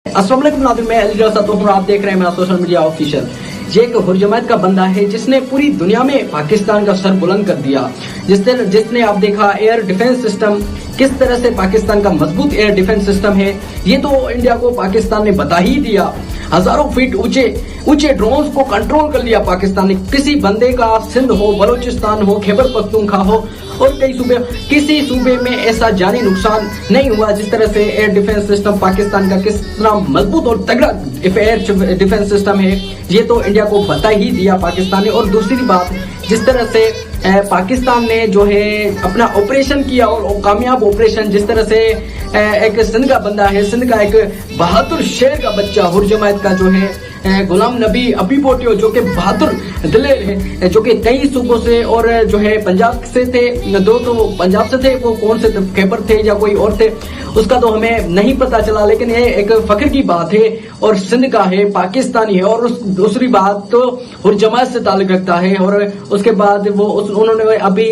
अस्सलाम वालेकुम नाज़रीन, मैं अली रज़ा हूं और आप देख रहे हैं मेरा सोशल मीडिया ऑफिशियल। ये एक हुर्जमैत का बंदा है जिसने पूरी दुनिया में पाकिस्तान का सर बुलंद कर दिया। जिसने आप देखा एयर डिफेंस सिस्टम, किस तरह से पाकिस्तान का मजबूत एयर डिफेंस सिस्टम है, ये तो इंडिया को पाकिस्तान ने बता ही दिया। हजारों फीट ऊंचे ड्रोन्स को कंट्रोल कर लिया पाकिस्तान ने। किसी बंदे का सिंध हो, बलोचिस्तान हो, खैबर पख्तूनख्वा हो और कई सूबे, किसी सूबे में ऐसा जानी नुकसान नहीं हुआ जिस तरह से एयर डिफेंस सिस्टम पाकिस्तान का किस तरह मजबूत और तगड़ा एयर डिफेंस सिस्टम है, ये तो इंडिया को बता ही दिया पाकिस्तान ने। और दूसरी बात, जिस तरह से पाकिस्तान ने जो है अपना ऑपरेशन किया और कामयाब ऑपरेशन, जिस तरह से एक सिंध का बंदा है, सिंध का एक बहादुर शेर का बच्चा हुर्जमैत का जो है गुलाम नबी अबी पोटियो, जो कि बहादुर दिलेर है, जो कि कई सूबों से और जो है पंजाब से थे, दो तो पंजाब से थे, वो कौन से खैबर थे या कोई और थे उसका तो हमें नहीं पता चला, लेकिन ये एक फख्र की बात है और सिंध का है, पाकिस्तानी है। और दूसरी बात तो हुर्जमैत से ताल्लुक रखता है और उसके बाद वो उन्होंने अभी